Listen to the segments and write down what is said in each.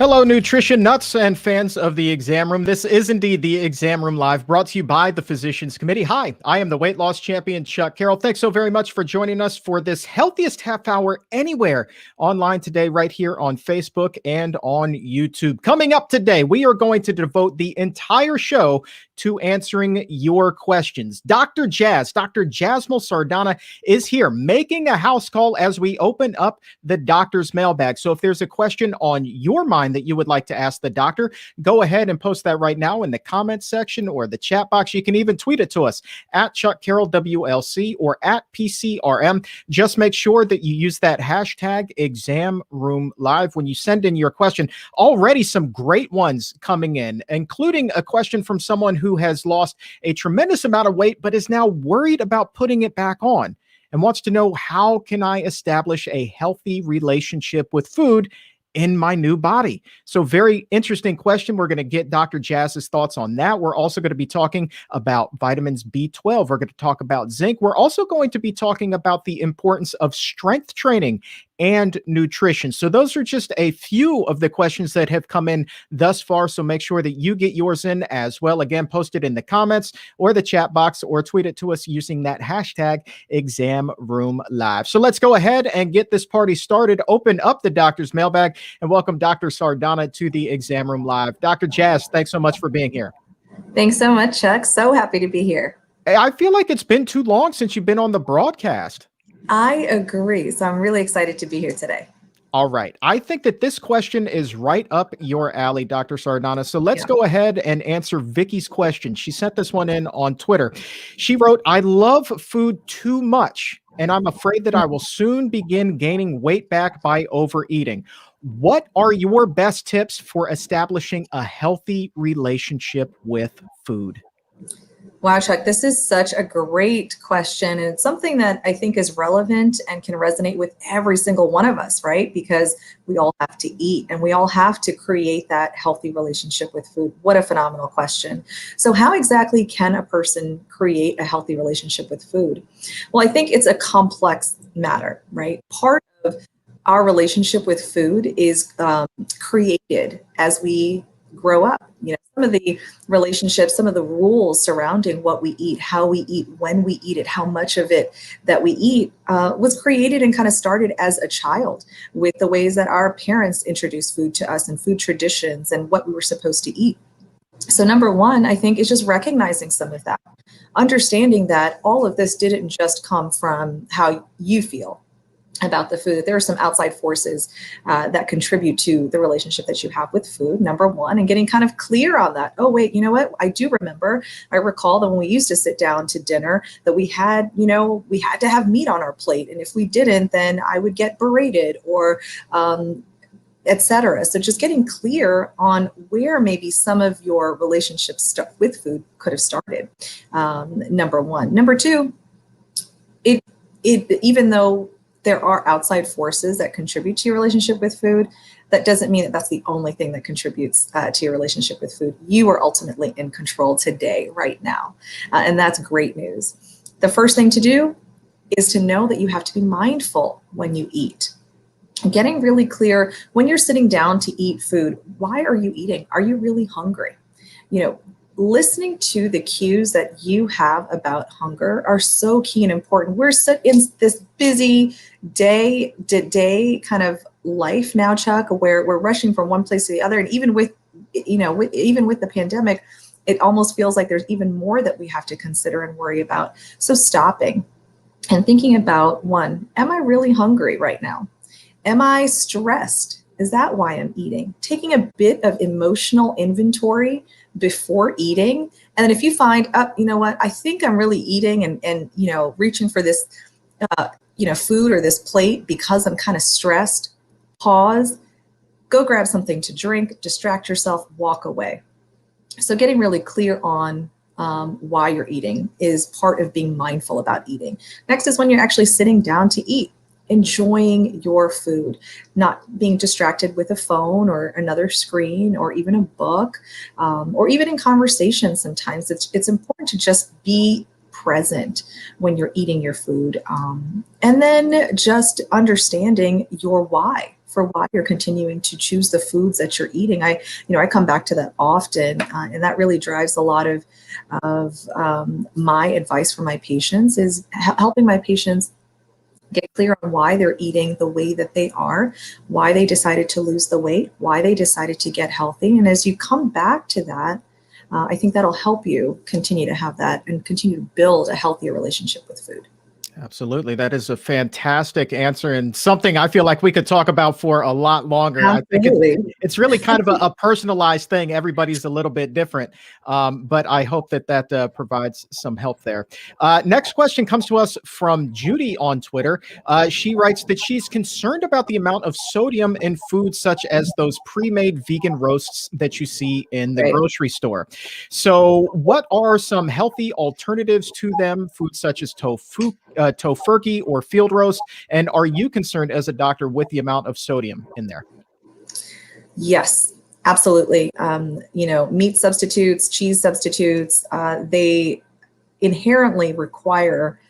Hello, nutrition nuts and fans of the exam room. This is indeed the Exam Room Live, brought to you by the Physicians Committee. Hi, I am the weight loss champion, Chuck Carroll. Thanks so very much for joining us for this healthiest half hour anywhere online today, right here on Facebook and on YouTube. Coming up today, we are going to devote the entire show to answering your questions. Dr. Jasmol Sardana is here making a house call as we open up the doctor's mailbag. So if there's a question on your mind that you would like to ask the doctor, go ahead and post that right now in the comments section or the chat box. You can even tweet it to us at Chuck Carroll WLC or at PCRM. Just make sure that you use that hashtag Exam Room Live when you send in your question. Already some great ones coming in, including a question from someone who has lost a tremendous amount of weight, but is now worried about putting it back on and wants to know, how can I establish a healthy relationship with food in my new body? So very interesting question. We're going to get Dr. Jazz's thoughts on that. We're also going to be talking about vitamins B12. We're going to talk about zinc. We're also going to be talking about the importance of strength training and nutrition. So those are just a few of the questions that have come in thus far. So make sure that you get yours in as well. Again, post it in the comments or the chat box or tweet it to us using that hashtag Exam Room Live. So let's go ahead and get this party started. Open up the doctor's mailbag and welcome Dr. Sardana to the Exam Room Live. Dr. Jazz, thanks so much for being here. Thanks so much, Chuck. So happy to be here. I feel like it's been too long since you've been on the broadcast. I agree. So I'm really excited to be here today. All right. I think that this question is right up your alley, Dr. Sardana. So let's go ahead and answer Vicky's question. She sent this one in on Twitter. She wrote, I love food too much, and I'm afraid that I will soon begin gaining weight back by overeating. What are your best tips for establishing a healthy relationship with food? Wow, Chuck, this is such a great question. And it's something that I think is relevant and can resonate with every single one of us, right? Because we all have to eat and we all have to create that healthy relationship with food. What a phenomenal question. So how exactly can a person create a healthy relationship with food? Well, I think it's a complex matter, right? Part of our relationship with food is created as we grow up. You know, some of the relationships, some of the rules surrounding what we eat, how we eat, when we eat it, how much of it that we eat was created and kind of started as a child with the ways that our parents introduced food to us and food traditions and what we were supposed to eat. So number one, I think, is just recognizing some of that, understanding that all of this didn't just come from how you feel about the food. There are some outside forces that contribute to the relationship that you have with food, number one, and getting kind of clear on that. Oh, wait, you know what? I recall that when we used to sit down to dinner that we had to have meat on our plate. And if we didn't, then I would get berated or etc. So just getting clear on where maybe some of your relationships with food could have started, number one. Number two, even though there are outside forces that contribute to your relationship with food, that doesn't mean that that's the only thing that contributes to your relationship with food. You are ultimately in control today, right now. And that's great news. The first thing to do is to know that you have to be mindful when you eat. Getting really clear when you're sitting down to eat food, why are you eating? Are you really hungry? Listening to the cues that you have about hunger are so key and important. We're in this busy day-to-day kind of life now, Chuck, where we're rushing from one place to the other. And even with the pandemic, it almost feels like there's even more that we have to consider and worry about. So stopping and thinking about, one, am I really hungry right now? Am I stressed? Is that why I'm eating? Taking a bit of emotional inventory before eating. And then if you find, you know what, I think I'm really eating and reaching for this, food or this plate because I'm kind of stressed, pause, go grab something to drink, distract yourself, walk away. So getting really clear on why you're eating is part of being mindful about eating. Next is when you're actually sitting down to eat. Enjoying your food, not being distracted with a phone or another screen or even a book, or even in conversation. Sometimes it's important to just be present when you're eating your food. And then just understanding your why for why you're continuing to choose the foods that you're eating. I come back to that often, and that really drives a lot of my advice for my patients is helping my patients get clear on why they're eating the way that they are, why they decided to lose the weight, why they decided to get healthy. And as you come back to that, I think that'll help you continue to have that and continue to build a healthier relationship with food. Absolutely. That is a fantastic answer and something I feel like we could talk about for a lot longer. Absolutely. I think it's really kind of a personalized thing. Everybody's a little bit different, but I hope that provides some help there. Next question comes to us from Judy on Twitter. She writes that she's concerned about the amount of sodium in foods such as those pre-made vegan roasts that you see in the grocery store. So what are some healthy alternatives to them? Foods such as tofurkey or field roast, and are you concerned as a doctor with the amount of sodium in there? Yes, absolutely. Meat substitutes, cheese substitutes, they inherently require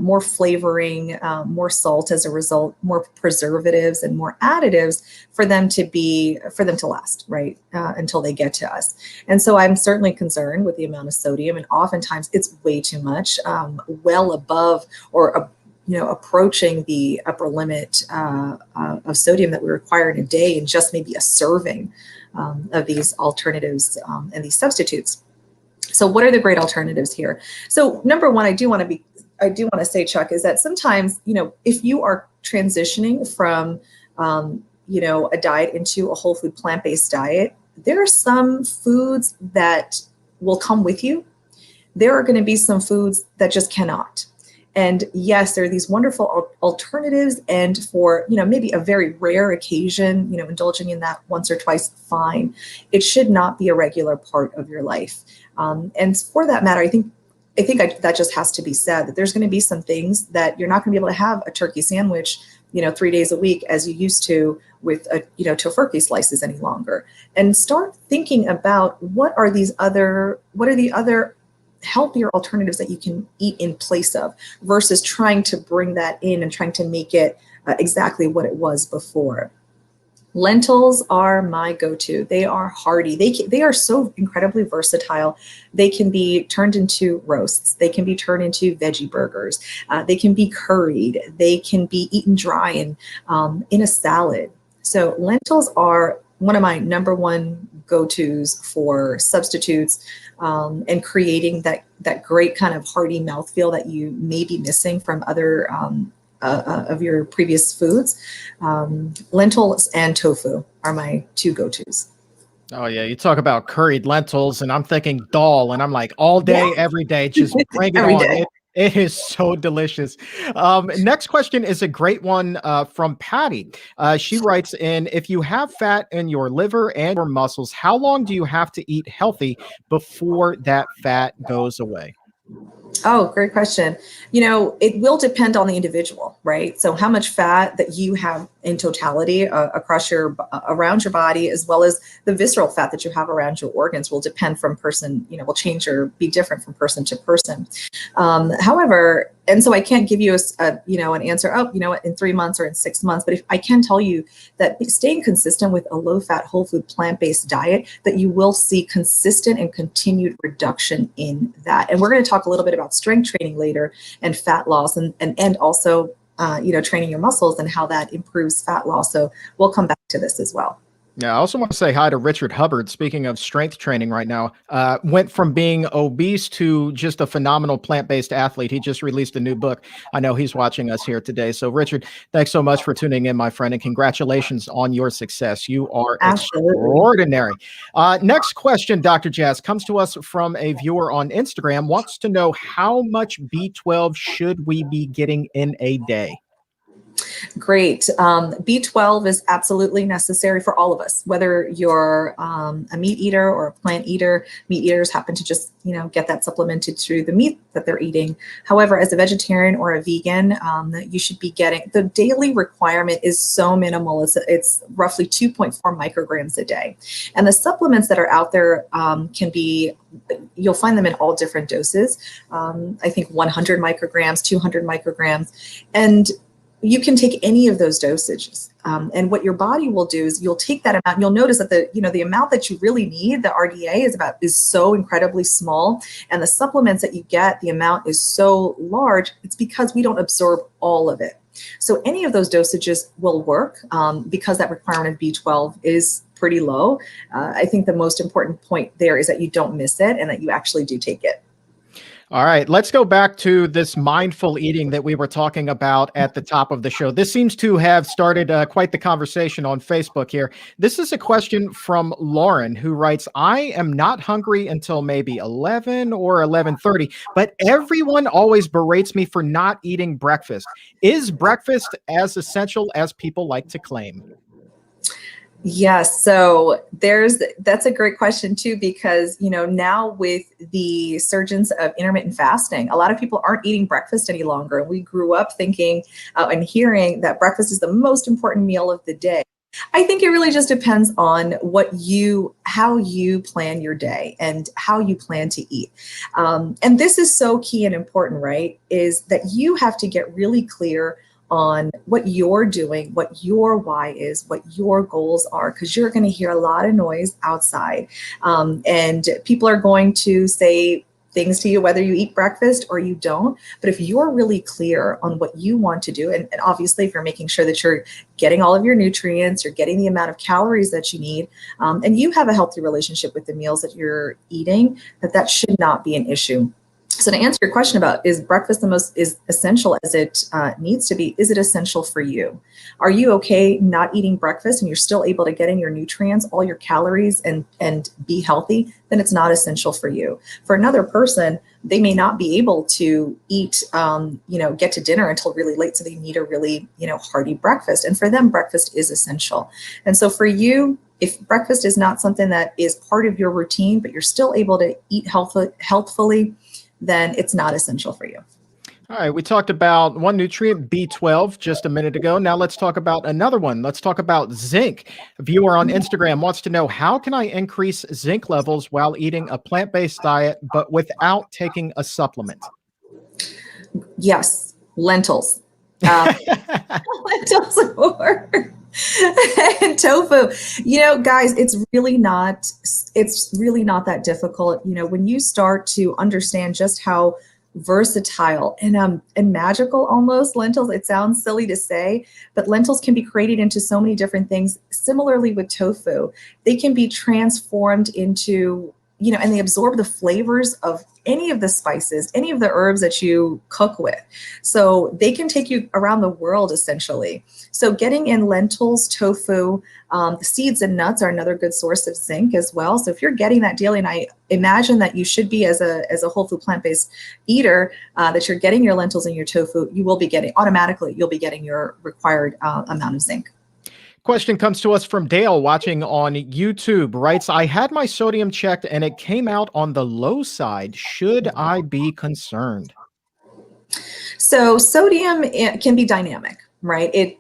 more flavoring, more salt as a result, more preservatives and more additives for them to last, right, until they get to us. And so I'm certainly concerned with the amount of sodium, and oftentimes it's way too much, well above or approaching the upper limit of sodium that we require in a day in just maybe a serving of these alternatives and these substitutes. So what are the great alternatives here? So number one, I do want to say, Chuck, is that sometimes, if you are transitioning from, a diet into a whole food plant-based diet, there are some foods that will come with you. There are going to be some foods that just cannot. And yes, there are these wonderful alternatives, and for, maybe a very rare occasion, indulging in that once or twice, fine. It should not be a regular part of your life. And for that matter, I think that just has to be said, that there's going to be some things that you're not going to be able to have a turkey sandwich, 3 days a week as you used to with tofurkey slices any longer. And start thinking about what are the other healthier alternatives that you can eat in place of, versus trying to bring that in and trying to make it exactly what it was before. Lentils are my go-to. They are hearty. They are so incredibly versatile. They can be turned into roasts. They can be turned into veggie burgers. They can be curried. They can be eaten dry and in a salad. So lentils are one of my number one go-tos for substitutes and creating that great kind of hearty mouthfeel that you may be missing from other of your previous foods. Lentils and tofu are my two go-tos. Oh yeah, you talk about curried lentils, and I'm thinking dal, and I'm like all day, every day, just bring it on. It is so delicious. Next question is a great one from Patty. She writes in, if you have fat in your liver and your muscles, how long do you have to eat healthy before that fat goes away? Oh, great question. It will depend on the individual, right? So how much fat that you have in totality across around your body, as well as the visceral fat that you have around your organs, will depend from person, will change or be different from person to person. However, and so I can't give you an answer, in 3 months or in 6 months, but if I can tell you that staying consistent with a low fat, whole food, plant-based diet, that you will see consistent and continued reduction in that. And we're going to talk a little bit about strength training later and fat loss and also, training your muscles and how that improves fat loss. So we'll come back to this as well. Yeah, I also want to say hi to Richard Hubbard. Speaking of strength training right now, went from being obese to just a phenomenal plant-based athlete. He just released a new book. I know he's watching us here today. So Richard, thanks so much for tuning in, my friend, and congratulations on your success. You are extraordinary. Next question, Dr. Jazz, comes to us from a viewer on Instagram, wants to know how much B12 should we be getting in a day? Great. B12 is absolutely necessary for all of us, whether you're a meat eater or a plant eater. Meat eaters happen to just, get that supplemented through the meat that they're eating. However, as a vegetarian or a vegan, you should be getting, the daily requirement is so minimal. It's roughly 2.4 micrograms a day. And the supplements that are out there you'll find them in all different doses. I think 100 micrograms, 200 micrograms. And you can take any of those dosages. And what your body will do is you'll take that amount, and you'll notice that the amount that you really need, the RDA is so incredibly small, and the supplements that you get, the amount is so large. It's because we don't absorb all of it. So any of those dosages will work because that requirement of B12 is pretty low. I think the most important point there is that you don't miss it and that you actually do take it. All right, let's go back to this mindful eating that we were talking about at the top of the show. This seems to have started quite the conversation on Facebook here. This is a question from Lauren, who writes, I am not hungry until maybe 11 or 11:30, but everyone always berates me for not eating breakfast. Is breakfast as essential as people like to claim? Yes, so that's a great question too, because now with the surgence of intermittent fasting, a lot of people aren't eating breakfast any longer. We grew up thinking and hearing that breakfast is the most important meal of the day. I think it really just depends on how you plan your day and how you plan to eat. And this is so key and important, right? Is that you have to get really clear on what you're doing, what your why is, what your goals are, because you're going to hear a lot of noise outside. And people are going to say things to you, whether you eat breakfast or you don't. But if you're really clear on what you want to do, and obviously if you're making sure that you're getting all of your nutrients, you're getting the amount of calories that you need, and you have a healthy relationship with the meals that you're eating, that should not be an issue. So to answer your question about is breakfast is essential as it needs to be, is it essential for you? Are you okay not eating breakfast and you're still able to get in your nutrients, all your calories, and be healthy? Then it's not essential for you. For another person, they may not be able to eat, get to dinner until really late, so they need a really, hearty breakfast. And for them, breakfast is essential. And so for you, if breakfast is not something that is part of your routine, but you're still able to eat healthfully, then it's not essential for you. All right, we talked about one nutrient, B12, just a minute ago. Now let's talk about another one. Let's talk about zinc. A viewer on Instagram wants to know, how can I increase zinc levels while eating a plant-based diet, but without taking a supplement? Yes, lentils. Lentils work. And tofu, guys, it's really not that difficult. When you start to understand just how versatile and magical almost lentils, it sounds silly to say, but lentils can be created into so many different things. Similarly with tofu, they can be transformed into, and they absorb the flavors of any of the spices, any of the herbs that you cook with. So they can take you around the world essentially. So getting in lentils, tofu, seeds and nuts are another good source of zinc as well. So if you're getting that daily, and I imagine that you should be as a whole food plant-based eater, that you're getting your lentils and your tofu, you'll be getting your required amount of zinc. Question comes to us from Dale watching on YouTube. Writes, I had my sodium checked and it came out on the low side. Should I be concerned? So sodium can be dynamic, right? It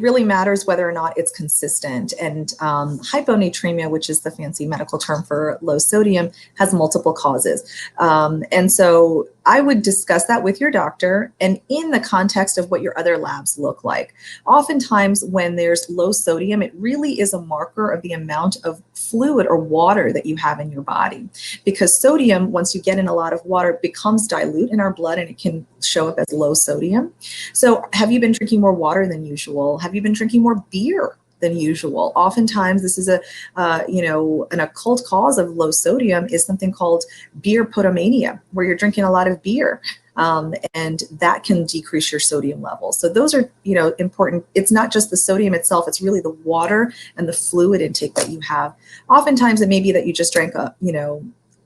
really matters whether or not it's consistent. And hyponatremia, which is the fancy medical term for low sodium, has multiple causes. And so I would discuss that with your doctor and in the context of what your other labs look like. Oftentimes when there's low sodium, it really is a marker of the amount of fluid or water that you have in your body. Because sodium, once you get in a lot of water, becomes dilute in our blood and it can show up as low sodium. So have you been drinking more water than usual? Have you been drinking more beer than usual? Oftentimes this is an occult cause of low sodium is something called beer potomania, where you're drinking a lot of beer. And that can decrease your sodium levels. So those are, important. It's not just the sodium itself, it's really the water and the fluid intake that you have. Oftentimes it may be that you just drank more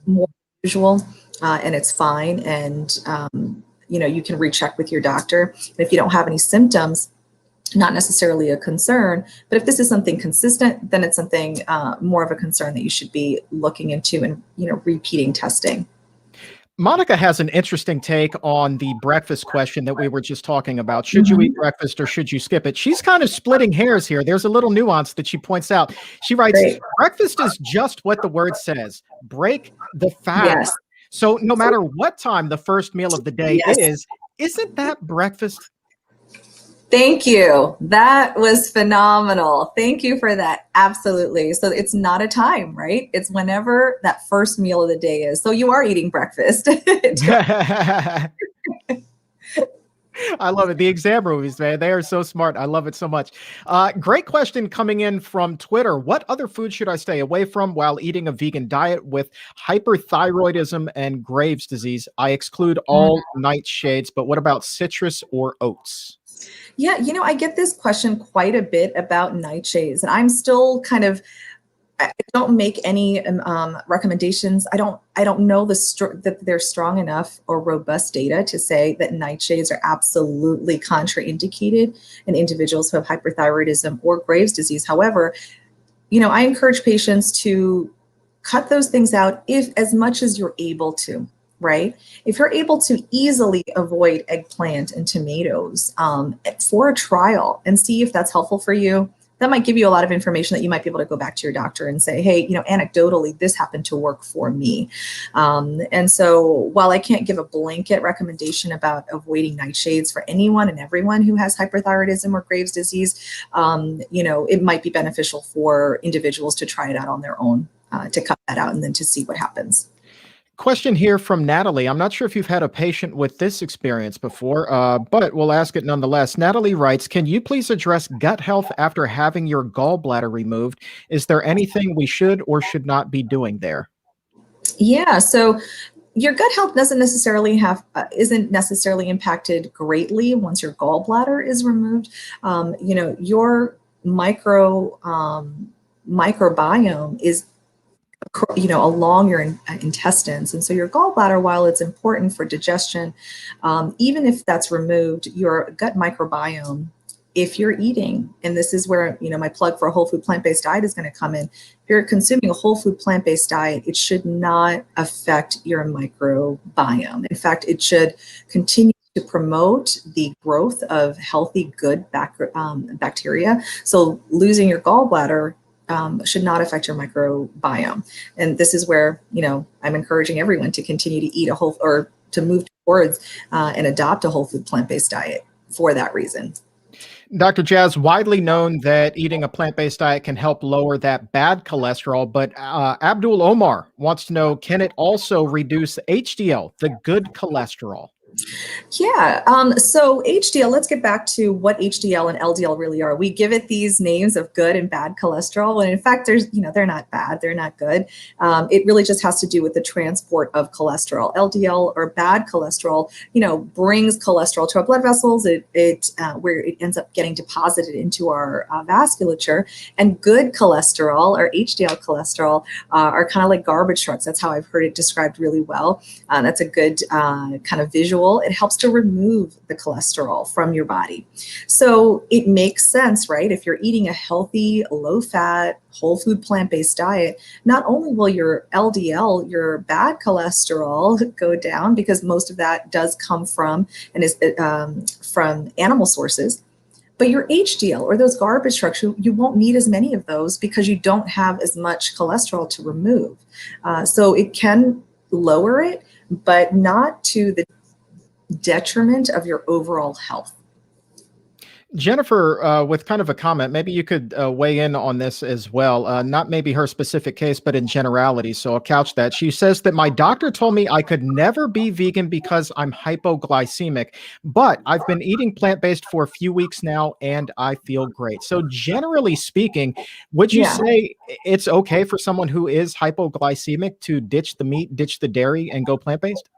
than usual, and it's fine. And, you can recheck with your doctor. And if you don't have any symptoms, not necessarily a concern, but if this is something consistent, then it's something more of a concern that you should be looking into and, repeating testing. Monica has an interesting take on the breakfast question that we were just talking about. Should you eat breakfast or should you skip it? She's kind of splitting hairs here. There's a little nuance that she points out. She writes, Great. Breakfast is just what the word says. Break the fast. Yes. So no matter what time the first meal of the day is, isn't that breakfast? Thank you. That was phenomenal. Thank you for that. Absolutely. So it's not a time, right? It's whenever that first meal of the day is. So you are eating breakfast. I love it. The exam movies, man, they are so smart. I love it so much. Great question coming in from Twitter. What other food should I stay away from while eating a vegan diet with hyperthyroidism and Graves' disease? I exclude all nightshades, but what about citrus or oats? Yeah, I get this question quite a bit about nightshades, and I'm still I don't make any recommendations. I don't know that they're strong enough or robust data to say that nightshades are absolutely contraindicated in individuals who have hyperthyroidism or Graves' disease. However, I encourage patients to cut those things out if as much as you're able to, right? If you're able to easily avoid eggplant and tomatoes for a trial and see if that's helpful for you, that might give you a lot of information that you might be able to go back to your doctor and say, hey, anecdotally, this happened to work for me. And so while I can't give a blanket recommendation about avoiding nightshades for anyone and everyone who has hyperthyroidism or Graves' disease, it might be beneficial for individuals to try it out on their own, to cut that out and then to see what happens. Question here from Natalie. I'm not sure if you've had a patient with this experience before, but we'll ask it nonetheless. Natalie writes, can you please address gut health after having your gallbladder removed? Is there anything we should or should not be doing there? Yeah, so your gut health isn't necessarily impacted greatly once your gallbladder is removed. Your microbiome is along your intestines. And so your gallbladder, while it's important for digestion, even if that's removed, your gut microbiome, if you're eating, and this is where, my plug for a whole food plant-based diet is going to come in. If you're consuming a whole food plant-based diet, it should not affect your microbiome. In fact, it should continue to promote the growth of healthy, good bacteria. So losing your gallbladder should not affect your microbiome. And this is where, I'm encouraging everyone to continue to eat or to move towards and adopt a whole food plant-based diet for that reason. Dr. Jazz, widely known that eating a plant-based diet can help lower that bad cholesterol, but Abdul Omar wants to know, can it also reduce HDL, the good cholesterol? Yeah. So HDL, let's get back to what HDL and LDL really are. We give it these names of good and bad cholesterol. And in fact, they're not bad. They're not good. It really just has to do with the transport of cholesterol. LDL, or bad cholesterol, brings cholesterol to our blood vessels. Where it ends up getting deposited into our vasculature. And good cholesterol, or HDL cholesterol, are kind of like garbage trucks. That's how I've heard it described really well. That's a good kind of visual. It helps to remove the cholesterol from your body. So it makes sense, right? If you're eating a healthy, low-fat, whole food plant-based diet, not only will your LDL, your bad cholesterol, go down, because most of that does come from and is from animal sources, but your HDL, or those garbage trucks, you won't need as many of those because you don't have as much cholesterol to remove. So it can lower it, but not to the detriment of your overall health. Jennifer, with kind of a comment, maybe you could weigh in on this as well. Not maybe her specific case, but in generality. So I'll couch that. She says that my doctor told me I could never be vegan because I'm hypoglycemic, but I've been eating plant-based for a few weeks now and I feel great. So generally speaking, would you say it's okay for someone who is hypoglycemic to ditch the meat, ditch the dairy, and go plant-based?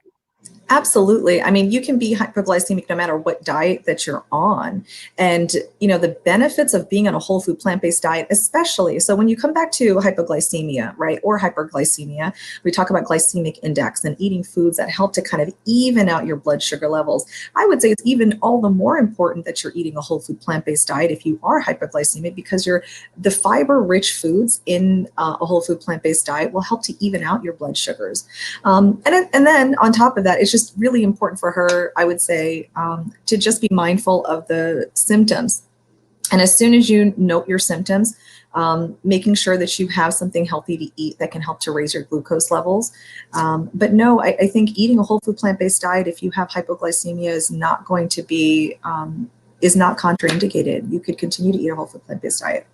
Absolutely. I mean, you can be hypoglycemic no matter what diet that you're on. And, the benefits of being on a whole food plant-based diet, especially, so when you come back to hypoglycemia, right, or hyperglycemia, we talk about glycemic index and eating foods that help to kind of even out your blood sugar levels. I would say it's even all the more important that you're eating a whole food plant-based diet if you are hypoglycemic, because the fiber-rich foods in a whole food plant-based diet will help to even out your blood sugars. And then on top of that, it's just really important for her, I would say, to just be mindful of the symptoms. And as soon as you note your symptoms, making sure that you have something healthy to eat that can help to raise your glucose levels. But no, I think eating a whole food plant-based diet, if you have hypoglycemia, is not going to be is not contraindicated. You could continue to eat a whole food plant-based diet.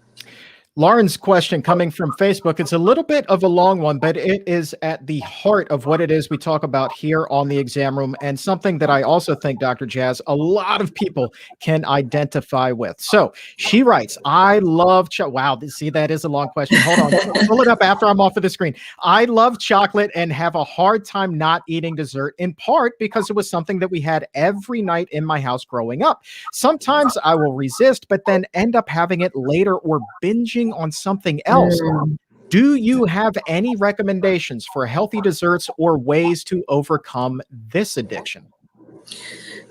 Lauren's question coming from Facebook. It's a little bit of a long one, but it is at the heart of what it is we talk about here on the exam room, and something that I also think, Dr. Jazz, a lot of people can identify with. So she writes, I love wow, see, that is a long question. Hold on, pull it up after I'm off of the screen. I love chocolate and have a hard time not eating dessert, in part because it was something that we had every night in my house growing up. Sometimes I will resist, but then end up having it later or binging on something else. Do you have any recommendations for healthy desserts or ways to overcome this addiction?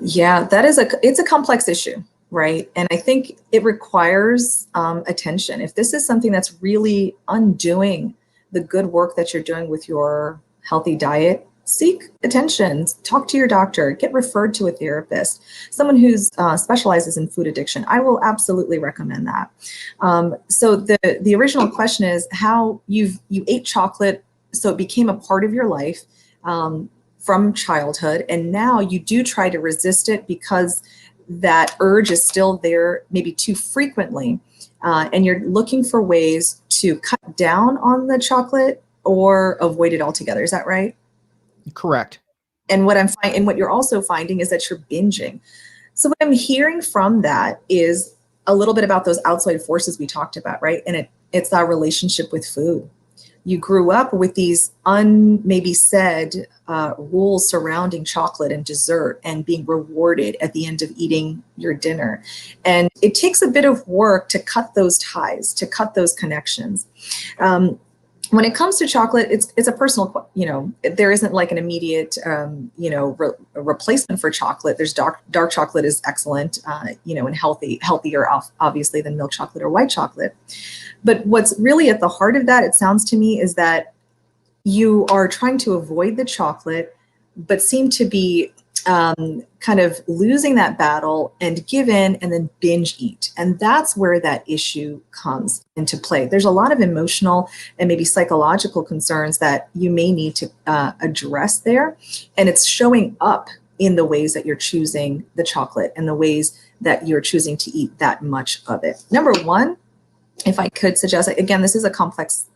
Yeah, it's a complex issue, right? And I think it requires attention. If this is something that's really undoing the good work that you're doing with your healthy diet, seek attention, talk to your doctor, get referred to a therapist, someone who's specializes in food addiction. I will absolutely recommend that. So the original question is how you ate chocolate, so it became a part of your life from childhood, and now you do try to resist it because that urge is still there, maybe too frequently, and you're looking for ways to cut down on the chocolate or avoid it altogether. Is that right? Correct. And what you're also finding is that you're binging. So what I'm hearing from that is a little bit about those outside forces we talked about, right? And it's our relationship with food. You grew up with these maybe said rules surrounding chocolate and dessert and being rewarded at the end of eating your dinner. And it takes a bit of work to cut those ties, to cut those connections. When it comes to chocolate, it's a personal, there isn't like an immediate, replacement for chocolate. There's dark chocolate is excellent, and healthier obviously than milk chocolate or white chocolate. But what's really at the heart of that, it sounds to me, is that you are trying to avoid the chocolate, but seem to be kind of losing that battle and give in and then binge eat. And that's where that issue comes into play. There's a lot of emotional and maybe psychological concerns that you may need to address there. And it's showing up in the ways that you're choosing the chocolate and the ways that you're choosing to eat that much of it. Number one, if I could suggest, again, this is a complex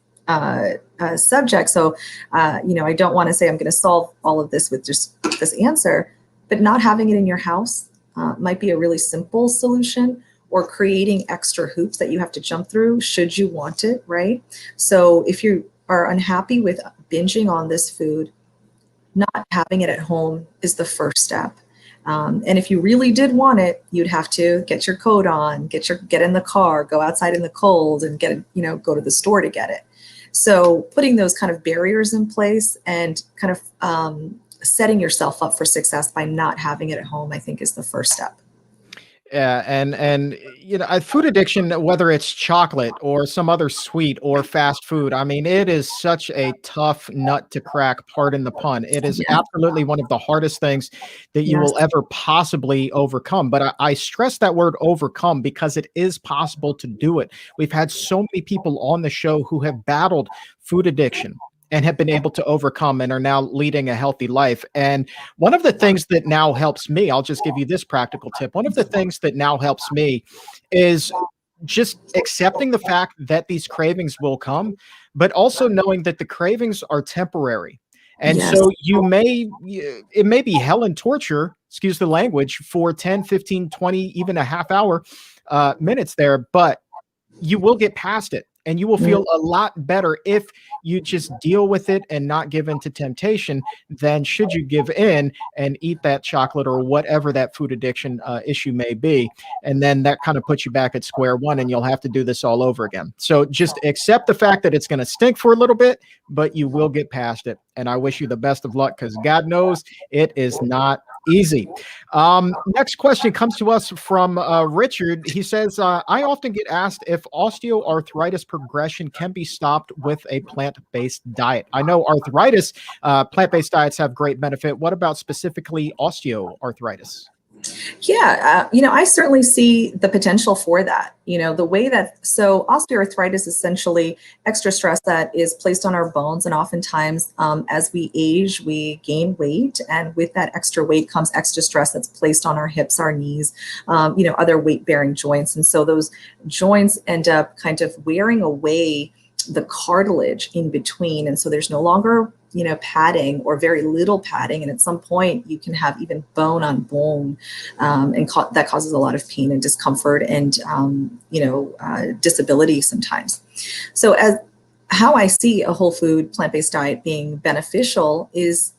subject. So, I don't want to say I'm going to solve all of this with just this answer, but not having it in your house might be a really simple solution, or creating extra hoops that you have to jump through should you want it, right? So if you are unhappy with binging on this food, not having it at home is the first step. And if you really did want it, you'd have to get your coat on, get in the car, go outside in the cold and go to the store to get it. So putting those kind of barriers in place and kind of setting yourself up for success by not having it at home, I think, is the first step. Yeah, and food addiction, whether it's chocolate or some other sweet or fast food, I mean, it is such a tough nut to crack, pardon the pun. It is absolutely one of the hardest things that you will ever possibly overcome. But I stress that word overcome because it is possible to do it. We've had so many people on the show who have battled food addiction and have been able to overcome and are now leading a healthy life. And one of the things that now helps me, I'll just give you this practical tip. One of the things that now helps me is just accepting the fact that these cravings will come, but also knowing that the cravings are temporary. And so it may be hell and torture, excuse the language, for 10, 15, 20, even a half hour minutes there, but you will get past it. And you will feel a lot better if you just deal with it and not give in to temptation than should you give in and eat that chocolate or whatever that food addiction issue may be. And then that kind of puts you back at square one and you'll have to do this all over again. So just accept the fact that it's going to stink for a little bit, but you will get past it. And I wish you the best of luck because God knows it is not easy. Next question comes to us from Richard. He says, I often get asked if osteoarthritis progression can be stopped with a plant-based diet. I know arthritis, plant-based diets have great benefit. What about specifically osteoarthritis? Yeah, I certainly see the potential for that. The way that, so osteoarthritis is essentially extra stress that is placed on our bones. And oftentimes, as we age, we gain weight. And with that extra weight comes extra stress that's placed on our hips, our knees, other weight bearing joints. And so those joints end up kind of wearing away the cartilage in between. And so there's no longer padding or very little padding. And at some point you can have even bone on bone, and that causes a lot of pain and discomfort and, disability sometimes. So as how I see a whole food plant-based diet being beneficial is,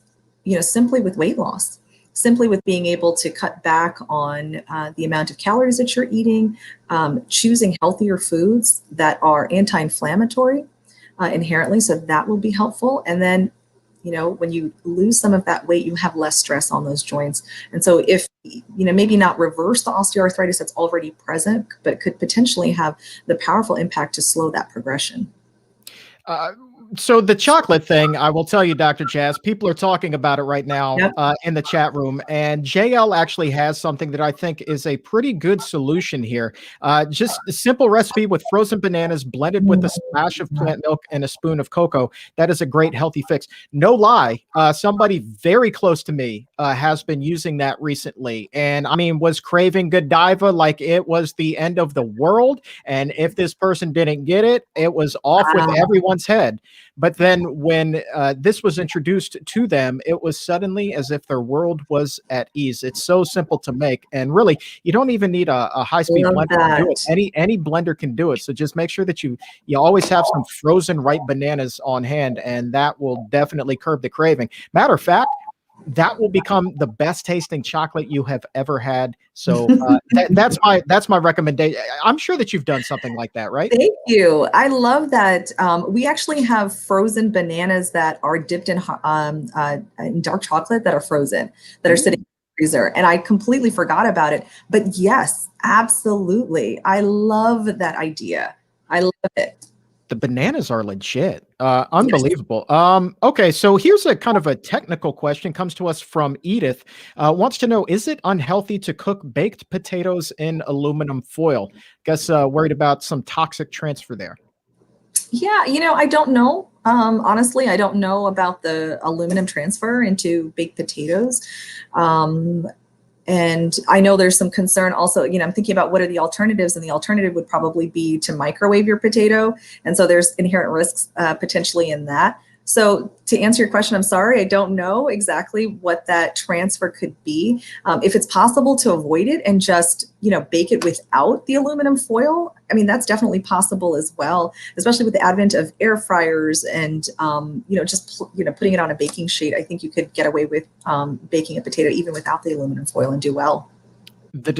simply with weight loss, simply with being able to cut back on the amount of calories that you're eating, choosing healthier foods that are anti-inflammatory inherently. So that will be helpful. And then, when you lose some of that weight, you have less stress on those joints. And so if, maybe not reverse the osteoarthritis that's already present, but could potentially have the powerful impact to slow that progression. So the chocolate thing, I will tell you, Dr. Jazz, people are talking about it right now Yep. in the chat room. And JL actually has something that I think is a pretty good solution here. Just a simple recipe with frozen bananas blended with a splash of plant milk and a spoon of cocoa. That is a great healthy fix. No lie, somebody very close to me has been using that recently. And I mean, was craving Godiva like it was the end of the world. And if this person didn't get it, it was off with everyone's head. But then when this was introduced to them, it was suddenly as if their world was at ease. It's so simple to make. And really, you don't even need a high-speed blender to do it. Any blender can do it. So just make sure that you always have some frozen ripe bananas on hand, and that will definitely curb the craving. Matter of fact, that will become the best tasting chocolate you have ever had. So that's my recommendation. I'm sure that you've done something like that, right? Thank you. I love that. We actually have frozen bananas that are dipped in dark chocolate that are frozen, that are sitting in the freezer. And I completely forgot about it. But yes, absolutely. I love that idea. I love it. The bananas are legit. Unbelievable. Okay, so here's a kind of a technical question. Comes to us from Edith. Wants to know, is it unhealthy to cook baked potatoes in aluminum foil? Guess worried about some toxic transfer there. Yeah, I don't know. Honestly, I don't know about the aluminum transfer into baked potatoes. And I know there's some concern also, I'm thinking about what are the alternatives, and the alternative would probably be to microwave your potato. And so there's inherent risks potentially in that. So to answer your question, I'm sorry, I don't know exactly what that transfer could be. If it's possible to avoid it and just, bake it without the aluminum foil, I mean, that's definitely possible as well, especially with the advent of air fryers and, putting it on a baking sheet. I think you could get away with baking a potato even without the aluminum foil and do well. The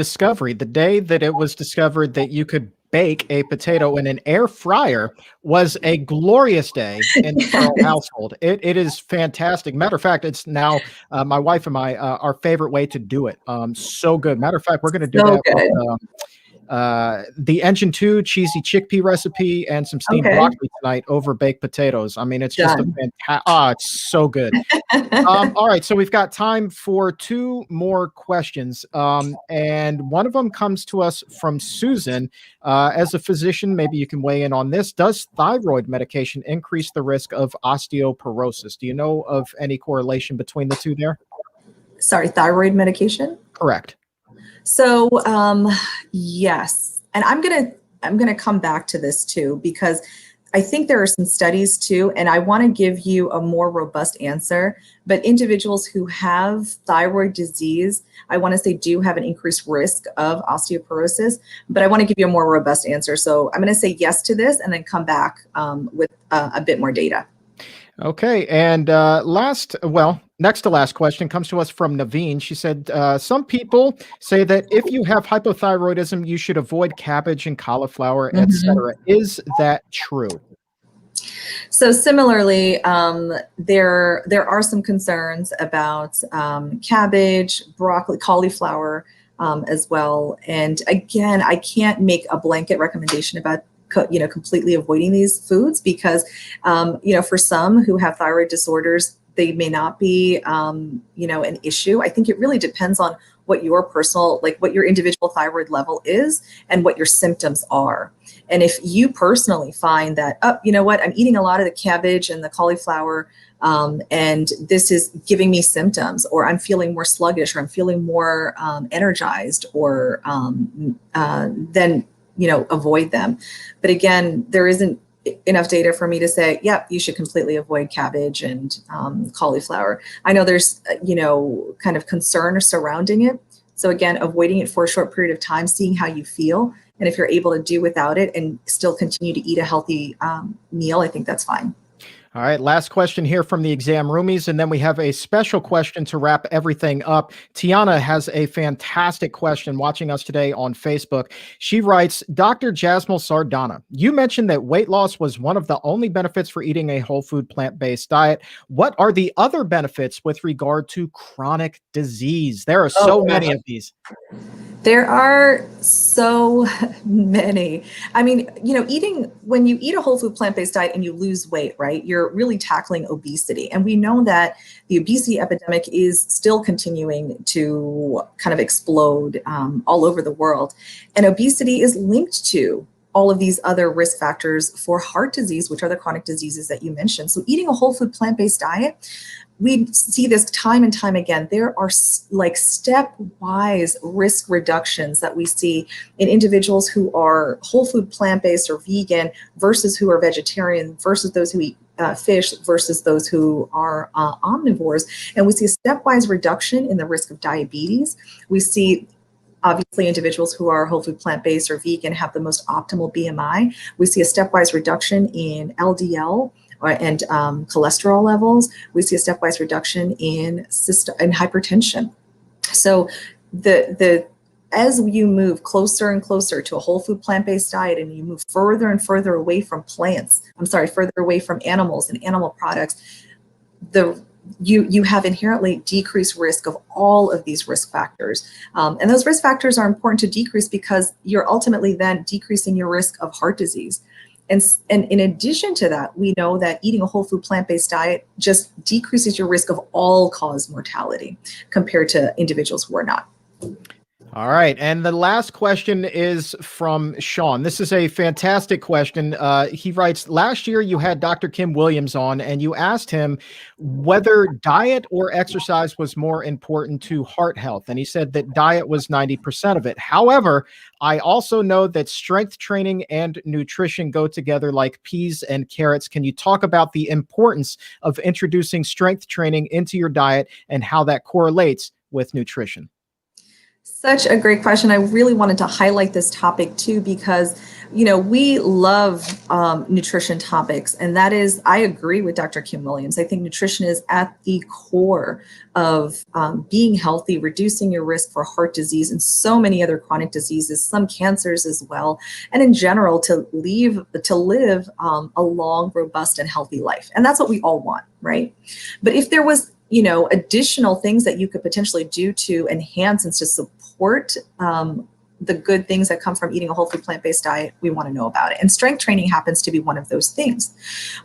day that it was discovered that you could bake a potato in an air fryer was a glorious day in the Carroll household. It is fantastic. Matter of fact, it's now my wife and our favorite way to do it. So good. Matter of fact, we're going to do that with the Engine 2 cheesy chickpea recipe and some steamed broccoli tonight over baked potatoes. I mean, it's just a fantastic. It's so good. All right, so we've got time for two more questions, and one of them comes to us from Susan. As a physician, maybe you can weigh in on this. Does thyroid medication increase the risk of osteoporosis? Do you know of any correlation between the two there? Sorry, thyroid medication? Correct. So yes, and I'm gonna come back to this too, because I think there are some studies too, and I want to give you a more robust answer. But individuals who have thyroid disease, I want to say, do have an increased risk of osteoporosis. But I want to give you a more robust answer. So I'm going to say yes to this, and then come back with a bit more data. Okay, and next to last question comes to us from Naveen. She said, some people say that if you have hypothyroidism, you should avoid cabbage and cauliflower, etc. Is that true? So similarly, there are some concerns about cabbage, broccoli, cauliflower as well. And again, I can't make a blanket recommendation about completely avoiding these foods because, for some who have thyroid disorders, they may not be, an issue. I think it really depends on what your personal, like what your individual thyroid level is and what your symptoms are. And if you personally find that, oh, you know what, I'm eating a lot of the cabbage and the cauliflower, and this is giving me symptoms, or I'm feeling more sluggish, or I'm feeling more energized, or then, you know, avoid them. But again, there isn't enough data for me to say, yep, you should completely avoid cabbage and cauliflower. I know there's, you know, kind of concern surrounding it. So again, avoiding it for a short period of time, seeing how you feel. And if you're able to do without it and still continue to eat a healthy meal, I think that's fine. All right, last question here from the exam roomies, and then we have a special question to wrap everything up. Tiana has a fantastic question watching us today on Facebook. She writes, Dr. Jasmol Sardana, you mentioned that weight loss was one of the only benefits for eating a whole food plant-based diet. What are the other benefits with regard to chronic disease? There are so many of these. There are so many. I mean, you know, when you eat a whole food plant-based diet and you lose weight, right, you're really tackling obesity. And we know that the obesity epidemic is still continuing to kind of explode all over the world. And obesity is linked to all of these other risk factors for heart disease, which are the chronic diseases that you mentioned. So eating a whole food plant-based diet, we see this time and time again. There are like stepwise risk reductions that we see in individuals who are whole food plant-based or vegan versus who are vegetarian versus those who eat fish versus those who are omnivores. And we see a stepwise reduction in the risk of diabetes. We see obviously individuals who are whole food plant-based or vegan have the most optimal BMI. We see a stepwise reduction in LDL and cholesterol levels. We see a stepwise reduction in hypertension. So as you move closer and closer to a whole food plant-based diet, and you move further and further away from further away from animals and animal products, you have inherently decreased risk of all of these risk factors. And those risk factors are important to decrease because you're ultimately then decreasing your risk of heart disease. And in addition to that, we know that eating a whole food plant-based diet just decreases your risk of all-cause mortality compared to individuals who are not. All right. And the last question is from Sean. This is a fantastic question. He writes, last year you had Dr. Kim Williams on and you asked him whether diet or exercise was more important to heart health. And he said that diet was 90% of it. However, I also know that strength training and nutrition go together like peas and carrots. Can you talk about the importance of introducing strength training into your diet and how that correlates with nutrition? Such a great question. I really wanted to highlight this topic too, because, you know, we love nutrition topics. And that is, I agree with Dr. Kim Williams. I think nutrition is at the core of being healthy, reducing your risk for heart disease and so many other chronic diseases, some cancers as well. And in general, to live a long, robust and healthy life. And that's what we all want, right? But if there was, you know, additional things that you could potentially do to enhance and to support the good things that come from eating a whole food plant-based diet, we want to know about it. And strength training happens to be one of those things.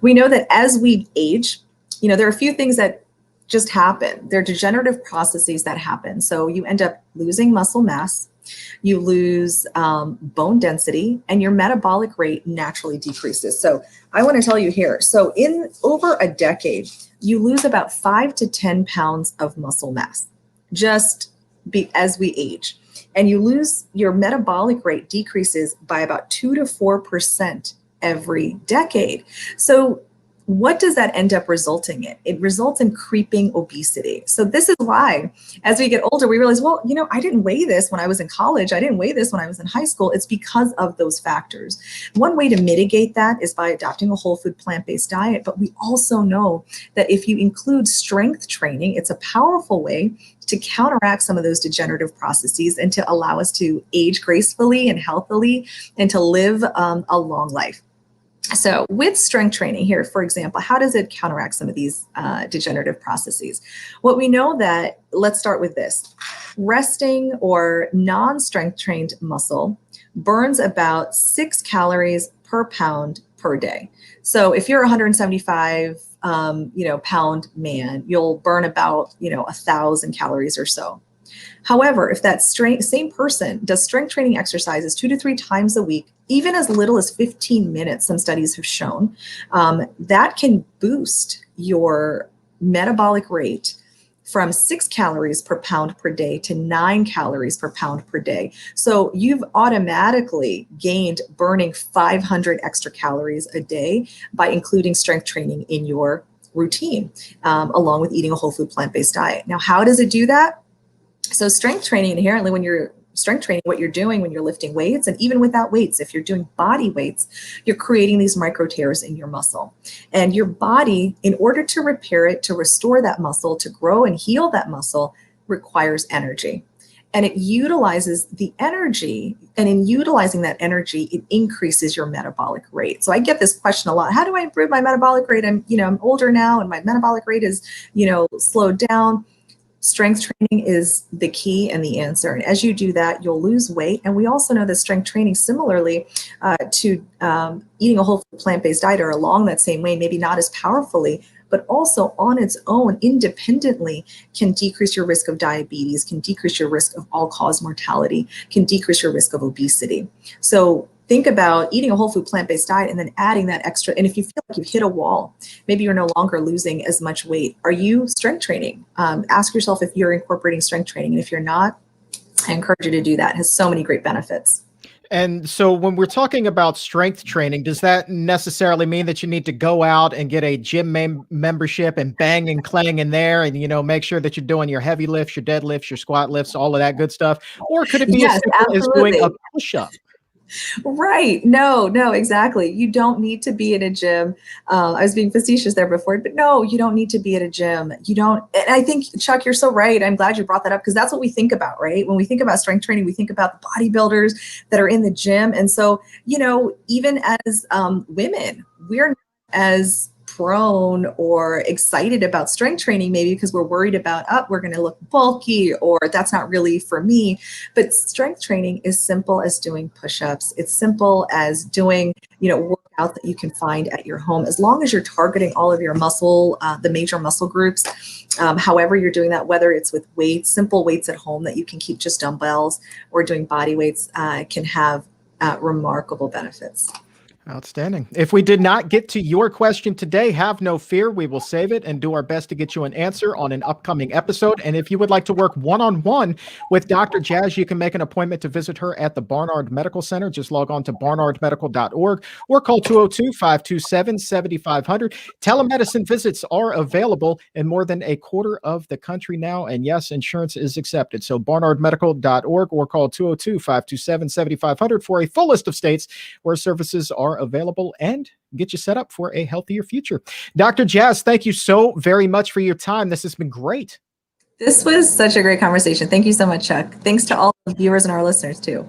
We know that as we age, you know, there are a few things that just happen. There are degenerative processes that happen. So you end up losing muscle mass, you lose bone density, and your metabolic rate naturally decreases. So I want to tell you here, so in over a decade, you lose about 5 to 10 pounds of muscle mass as we age. And your metabolic rate decreases by about 2 to 4% every decade. So what does that end up resulting in? It results in creeping obesity. So this is why, as we get older, we realize, well, you know, I didn't weigh this when I was in college. I didn't weigh this when I was in high school. It's because of those factors. One way to mitigate that is by adopting a whole food plant-based diet. But we also know that if you include strength training, it's a powerful way to counteract some of those degenerative processes and to allow us to age gracefully and healthily and to live a long life. So with strength training here, for example, how does it counteract some of these degenerative processes? What we know that, let's start with this. Resting or non-strength trained muscle burns about 6 calories per pound per day. So if you're 175 pound man, you'll burn about 1,000 calories or so. However, if that same person does strength training exercises 2 to 3 times a week, even as little as 15 minutes, some studies have shown, that can boost your metabolic rate from 6 calories per pound per day to 9 calories per pound per day. So you've automatically gained burning 500 extra calories a day by including strength training in your routine, along with eating a whole food plant-based diet. Now, how does it do that? So strength training, inherently, when you're strength training, what you're doing when you're lifting weights, and even without weights, if you're doing body weights, you're creating these micro tears in your muscle. And your body, in order to repair it, to restore that muscle, to grow and heal that muscle, requires energy. And it utilizes the energy, and in utilizing that energy, it increases your metabolic rate. So I get this question a lot: how do I improve my metabolic rate? I'm older now, and my metabolic rate is, slowed down. Strength training is the key and the answer. And as you do that, you'll lose weight. And we also know that strength training, similarly to eating a whole plant-based diet, or along that same way, maybe not as powerfully, but also on its own, independently, can decrease your risk of diabetes, can decrease your risk of all-cause mortality, can decrease your risk of obesity. So think about eating a whole food plant-based diet and then adding that extra. And if you feel like you've hit a wall, maybe you're no longer losing as much weight, are you strength training? Ask yourself if you're incorporating strength training. And if you're not, I encourage you to do that. It has so many great benefits. And so when we're talking about strength training, does that necessarily mean that you need to go out and get a gym membership and bang and clang in there and, make sure that you're doing your heavy lifts, your deadlifts, your squat lifts, all of that good stuff? Or could it be as simple as doing a push-up? Right. No, exactly. You don't need to be at a gym. I was being facetious there before, but no, you don't need to be at a gym. You don't. And I think, Chuck, you're so right. I'm glad you brought that up, because that's what we think about, right? When we think about strength training, we think about the bodybuilders that are in the gym. And so, even as women, we're not as prone or excited about strength training, maybe because we're worried about, we're going to look bulky, or that's not really for me. But strength training is simple as doing push-ups. It's simple as doing, workout that you can find at your home, as long as you're targeting all of your muscle, the major muscle groups. However you're doing that, whether it's with weights, simple weights at home that you can keep just dumbbells, or doing body weights, can have remarkable benefits. Outstanding. If we did not get to your question today, have no fear. We will save it and do our best to get you an answer on an upcoming episode. And if you would like to work one-on-one with Dr. Jazz, you can make an appointment to visit her at the Barnard Medical Center. Just log on to barnardmedical.org or call 202-527-7500. Telemedicine visits are available in more than a quarter of the country now. And yes, insurance is accepted. So barnardmedical.org or call 202-527-7500 for a full list of states where services are available and get you set up for a healthier future. Dr. Jazz, thank you so very much for your time. This has been great. This was such a great conversation. Thank you so much, Chuck. Thanks to all the viewers and our listeners too.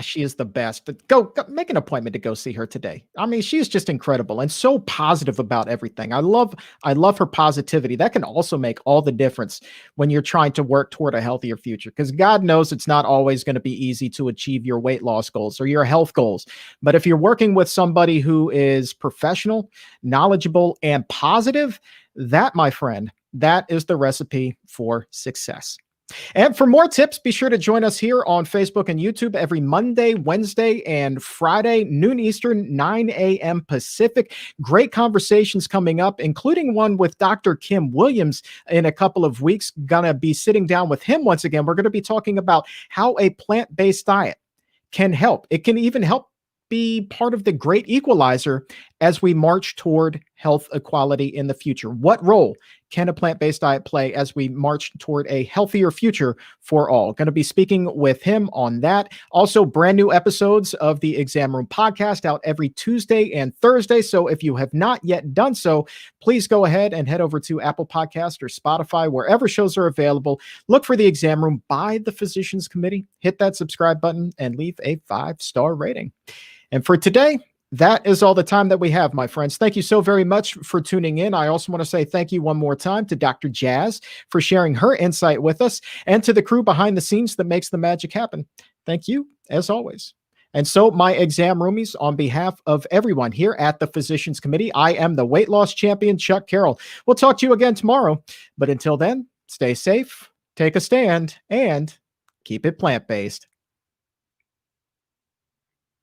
She is the best. But go make an appointment to go see her today. I mean, she's just incredible and so positive about everything. I love her positivity. That can also make all the difference when you're trying to work toward a healthier future, because God knows it's not always going to be easy to achieve your weight loss goals or your health goals. But if you're working with somebody who is professional, knowledgeable, and positive, that, my friend, that is the recipe for success. And for more tips, be sure to join us here on Facebook and YouTube every Monday, Wednesday, and Friday, noon Eastern, 9 a.m. Pacific. Great conversations coming up, including one with Dr. Kim Williams in a couple of weeks. Gonna be sitting down with him once again. We're going to be talking about how a plant-based diet can help. It can even help be part of the great equalizer as we march toward health equality in the future. What role can a plant-based diet play as we march toward a healthier future for all? Going to be speaking with him on that. Also, brand new episodes of the Exam Room podcast out every Tuesday and Thursday. So if you have not yet done so, please go ahead and head over to Apple Podcast or Spotify, wherever shows are available. Look for the Exam Room by the Physicians Committee. Hit that subscribe button and leave a 5-star rating. And for today, that is all the time that we have, my friends. Thank you so very much for tuning in. I also want to say thank you one more time to Dr. Jazz for sharing her insight with us, and to the crew behind the scenes that makes the magic happen. Thank you, as always. And so, my exam roomies, on behalf of everyone here at the Physicians Committee, I am the weight loss champion, Chuck Carroll. We'll talk to you again tomorrow. But until then, stay safe, take a stand, and keep it plant-based.